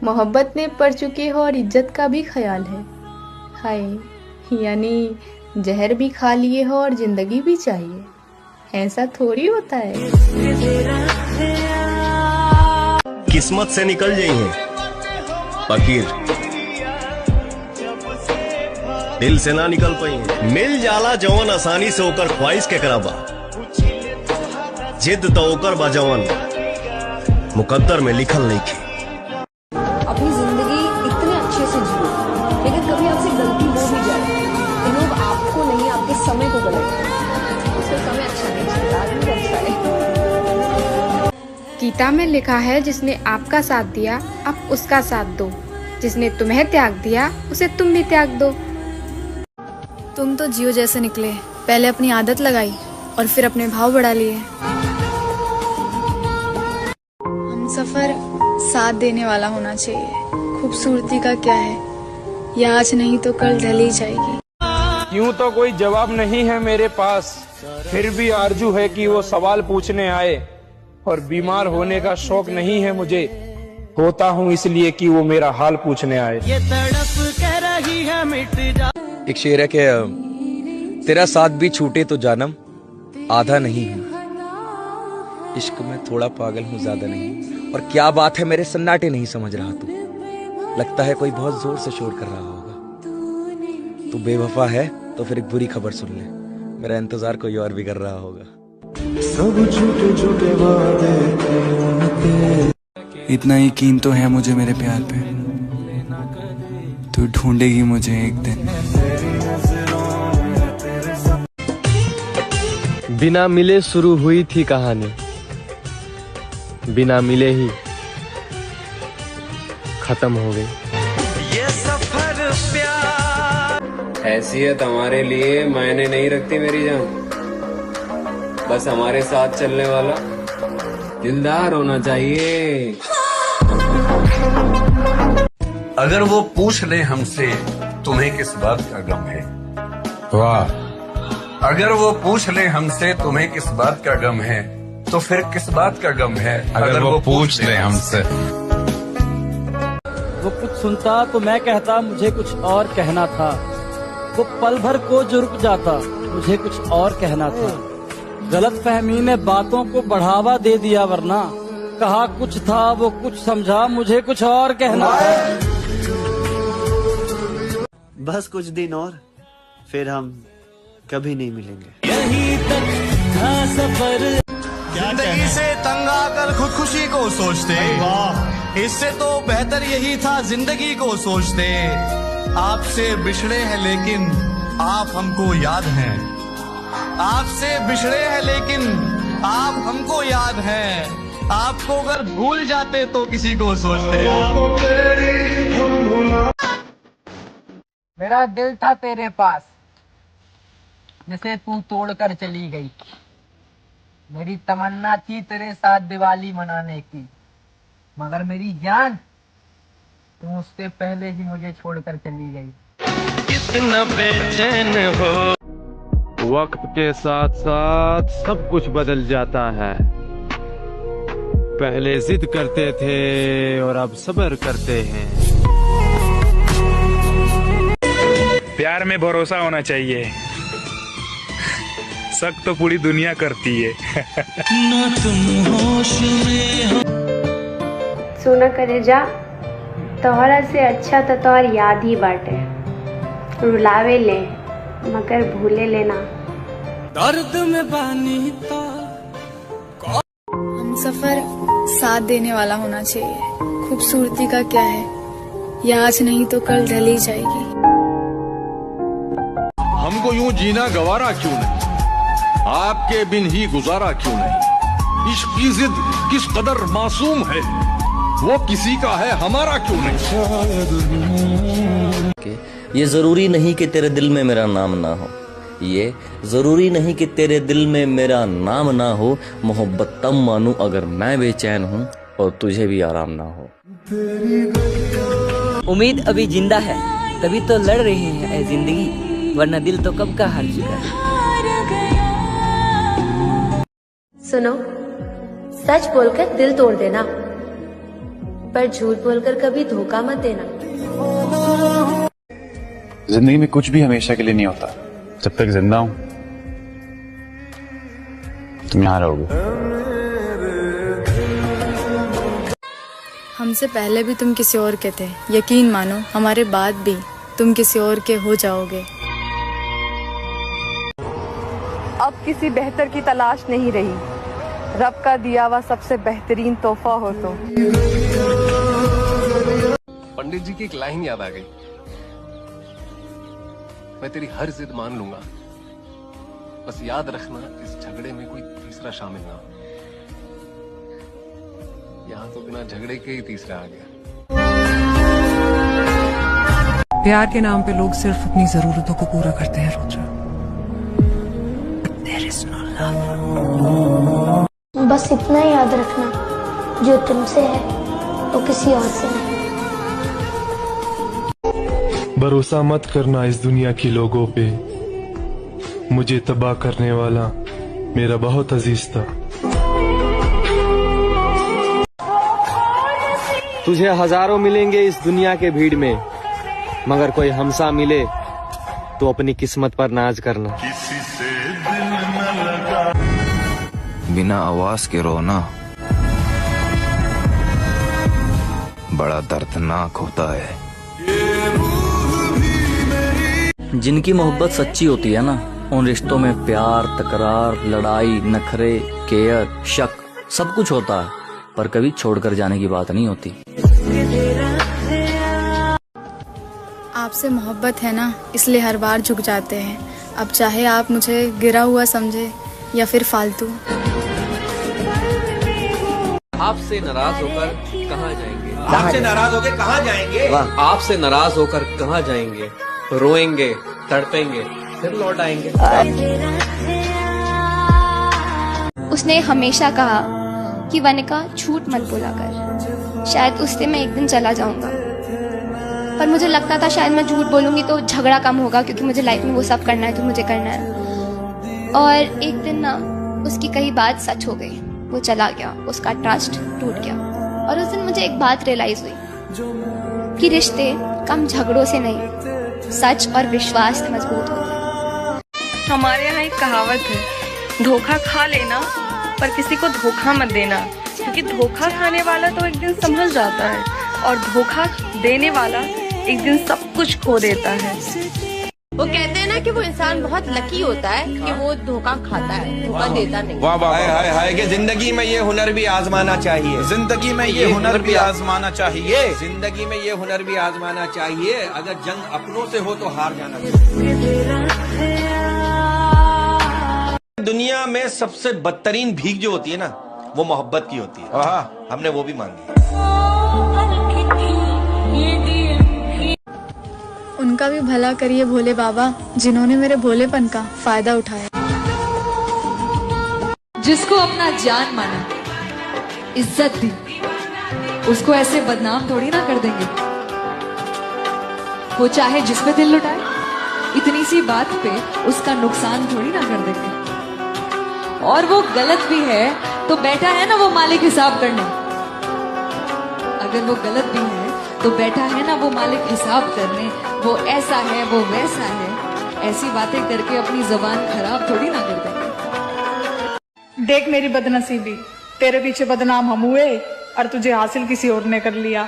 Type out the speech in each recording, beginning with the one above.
मोहब्बत में पड़ चुके हो और इज्जत का भी ख्याल है। हाय, यानी जहर भी खा लिए हो और जिंदगी भी चाहिए। ऐसा थोड़ी होता है। किस्मत से निकल जाइए फकीर, दिल से ना निकल पाई। मिल जाला जवन आसानी से होकर ख्वाहिश के कराबा, जिद तो होकर बा जवन मुकद्दर में लिखल नहीं थी। अपनी जिंदगी इतने अच्छे से जियो, लेकिन कभी आपसे गलती हो भी जाए तो लोग आपको नहीं, आपके समय को गलत है। उसका समय अच्छा नहीं चलता, आदमी अच्छा है। गीता में लिखा है, जिसने आपका साथ दिया आप उसका साथ दो, जिसने तुम्हें त्याग दिया उसे तुम भी त्याग दो। तुम तो जियो जैसे निकले, पहले अपनी आदत लगाई और फिर अपने भाव बढ़ा लिए। हम सफर साथ देने वाला होना चाहिए। खूबसूरती का क्या है, ये आज नहीं तो कल ढल ही जाएगी। यूं तो कोई जवाब नहीं है मेरे पास, फिर भी आरजू है कि वो सवाल पूछने आए। और बीमार होने का शौक नहीं है मुझे, होता हूँ इसलिए कि वो मेरा हाल पूछने आए। ये तड़प कह रही है मिट जा। एक शेर है कि तेरा साथ भी छूटे तो जानम आधा नहीं हूँ, इश्क में थोड़ा पागल हूँ ज्यादा नहीं। और क्या बात है मेरे सन्नाटे नहीं समझ रहा तू, लगता है कोई बहुत जोर से शोर कर रहा होगा। तू बेवफा है तो फिर एक बुरी खबर सुन ले, मेरा इंतजार कोई और भी कर रहा होगा। सब झूठे झूठे वादे थे। इतना यकीन तो है मुझे मेरे प्यार पे, तू ढूंढेगी मुझे एक दिन। बिना मिले शुरू हुई थी कहानी, बिना मिले ही खत्म हो गई। ये सफर प्यार हैसियत हमारे लिए मायने नहीं रखती मेरी जान, बस हमारे साथ चलने वाला दिलदार होना चाहिए। अगर वो पूछ ले हमसे तुम्हें किस बात का गम है, वाह। अगर वो पूछ ले हमसे तुम्हें किस बात का गम है, तो फिर किस बात का गम है अगर वो पूछ ले हमसे। वो कुछ सुनता तो मैं कहता मुझे कुछ और कहना था, वो पल भर को जो रुक जाता मुझे कुछ और कहना था। गलत फहमी ने बातों को बढ़ावा दे दिया, वरना कहा कुछ था वो कुछ समझा मुझे कुछ और कहना था। बस कुछ दिन और फिर हम कभी नहीं मिलेंगे। यहीं तक था सफर। जिंदगी से तंग आकर खुदकुशी को सोचते, इससे तो बेहतर यही था जिंदगी को सोचते। आपसे बिछड़े हैं लेकिन आप हमको याद हैं, आपसे बिछड़े हैं लेकिन आप हमको याद हैं। आपको अगर भूल जाते तो किसी को सोचते। मेरा दिल था तेरे पास, जिसे तू तोड़कर चली गई। मेरी तमन्ना थी तेरे साथ दिवाली मनाने की, मगर मेरी जान तुम उससे पहले ही मुझे छोड़कर चली गई। कितना बेचैन हो। वक्त के साथ साथ सब कुछ बदल जाता है। पहले जिद करते थे और अब सब्र करते हैं। प्यार में भरोसा होना चाहिए, शक तो पूरी दुनिया करती है। ना तुम होश में हो। सुना करे जा, तोहरा से अच्छा तो तोहर याद ही बाटे। रुलावे ले मगर भूले लेना। दर्द में बानी था। हम सफर साथ देने वाला होना चाहिए। खूबसूरती का क्या है, ये आज नहीं तो कल ढल ही जाएगी। हमको यूं जीना गवारा क्यों नहीं, आपके बिन ही गुजारा क्यों नहीं। इश्क की जिद किस कदर मासूम है, वो किसी का है हमारा क्यों नहीं। ये जरूरी नहीं कि तेरे दिल में मेरा नाम ना हो, ये जरूरी नहीं कि तेरे दिल में मेरा नाम ना हो। मोहब्बत तब मानूं अगर मैं बेचैन हूँ और तुझे भी आराम ना हो। उम्मीद अभी जिंदा है, तभी तो लड़ रही है ऐ जिंदगी, वरना दिल तो कब का हार चुका है। सुनो, सच बोलकर दिल तोड़ देना, पर झूठ बोलकर कभी धोखा मत देना। जिंदगी में कुछ भी हमेशा के लिए नहीं होता। जब तक जिंदा हूं तुम यहां रहोगे। हमसे पहले भी तुम किसी और के थे, यकीन मानो हमारे बाद भी तुम किसी और के हो जाओगे। अब किसी बेहतर की तलाश नहीं रही, रब का दिया हुआ सबसे बेहतरीन तोहफा हो तो। पंडित जी की एक लाइन याद आ गई, मैं तेरी हर जिद मान लूंगा, बस याद रखना इस झगड़े में कोई तीसरा शामिल ना हो। यहाँ तो बिना झगड़े के ही तीसरा आ गया। प्यार के नाम पे लोग सिर्फ अपनी जरूरतों को पूरा करते हैं रोजा। There is no love. बस इतना याद रखना, जो तुमसे है वो किसी और से नहीं। भरोसा मत करना इस दुनिया के लोगों पे, मुझे तबाह करने वाला मेरा बहुत अजीज था। तुझे हजारों मिलेंगे इस दुनिया के भीड़ में, मगर कोई हमसा मिले तो अपनी किस्मत पर नाज करना। बिना आवाज के रोना बड़ा दर्दनाक होता है। जिनकी मोहब्बत सच्ची होती है ना, उन रिश्तों में प्यार, तकरार, लड़ाई, नखरे, केयर, शक सब कुछ होता है, पर कभी छोड़कर जाने की बात नहीं होती। आपसे मोहब्बत है ना, इसलिए हर बार झुक जाते हैं। अब चाहे आप मुझे गिरा हुआ समझे या फिर फालतू। आपसे नाराज होकर कहाँ जाएंगे? आपसे नाराज होकर कहाँ जाएंगे? आपसे नाराज होकर कहाँ जाएंगे? रोएंगे, तड़पेंगे, फिर लौट आएंगे। उसने हमेशा कहा कि वनिका झूठ मत बोला कर, शायद उससे मैं एक दिन चला जाऊंगा। पर मुझे लगता था शायद मैं झूठ बोलूंगी तो झगड़ा कम होगा, क्योंकि मुझे लाइफ में वो सब करना है जो मुझे करना है। और एक दिन ना उसकी कही बात सच हो गई, वो चला गया, उसका ट्रस्ट टूट गया। और उस दिन मुझे एक बात रियलाइज हुई कि रिश्ते कम झगड़ों से नहीं, सच और विश्वास से मजबूत होते हैं। हमारे यहाँ एक कहावत है, धोखा खा लेना पर किसी को धोखा मत देना, क्योंकि धोखा खाने वाला तो एक दिन संभल जाता है और धोखा देने वाला एक दिन सब कुछ खो देता है। वो कहते हैं ना कि वो इंसान बहुत लकी होता है कि वो धोखा खाता है, धोखा देता नहीं। वाह वाह, हाय हाय, कि जिंदगी में ये हुनर भी आजमाना चाहिए। जिंदगी में ये हुनर भी आजमाना चाहिए। जिंदगी में ये हुनर भी आजमाना चाहिए। अगर जंग अपनों से हो तो हार जाना चाहिए। दुनिया में सबसे बदतरीन भीख जो होती है ना, वो मोहब्बत की होती है। हमने वो भी मांगी। उनका भी भला करिए भोले बाबा, जिन्होंने मेरे भोलेपन का फायदा उठाया। जिसको अपना जान माना, इज्जत दी, उसको ऐसे बदनाम थोड़ी ना कर देंगे। वो चाहे जिस पे दिल लुटाए, इतनी सी बात पे उसका नुकसान थोड़ी ना कर देंगे। और वो गलत भी है तो बैठा है ना वो मालिक हिसाब करने। अगर वो गलत भी है तो बैठा है ना वो मालिक हिसाब करने। वो ऐसा है, वो वैसा है, ऐसी बातें करके अपनी जुबान खराब थोड़ी ना कर देंगे। देख मेरी बदनसीबी, तेरे पीछे बदनाम हम हुए और तुझे हासिल किसी और ने कर लिया।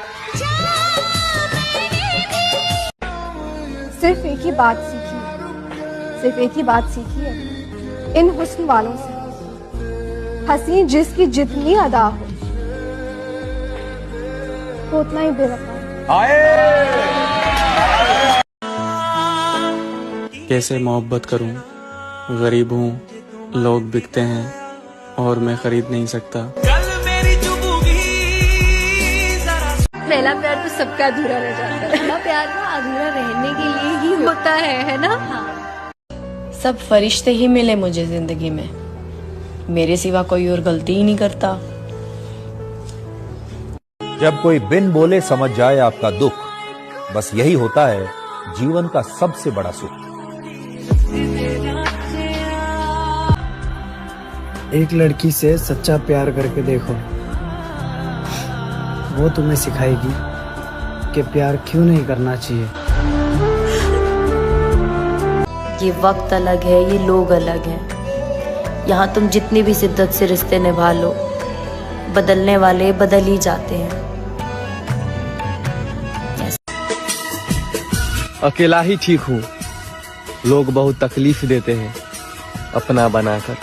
सिर्फ एक ही बात सीखी है, सिर्फ एक ही बात सीखी है इन हुस्न वालों से, हंसी जिसकी जितनी अदा हो वो उतना ही बेवफा। कैसे मोहब्बत करूं, गरीब हूं, लोग बिकते हैं और मैं खरीद नहीं सकता। पहला प्यार तो सबका अधूरा रह जाता है। पहला प्यार ना अधूरा रहने के लिए ही होता है ना? सब फरिश्ते ही मिले मुझे जिंदगी में, मेरे सिवा कोई और गलती ही नहीं करता। जब कोई बिन बोले समझ जाए आपका दुख, बस यही होता है जीवन का सबसे बड़ा सुख। एक लड़की से सच्चा प्यार करके देखो, वो तुम्हें सिखाएगी कि प्यार क्यों नहीं करना चाहिए। ये वक्त अलग है, ये लोग अलग हैं। यहाँ तुम जितनी भी शिद्दत से रिश्ते निभा लो, बदलने वाले बदल ही जाते हैं। अकेला ही ठीक हूँ, लोग बहुत तकलीफ देते हैं अपना बनाकर।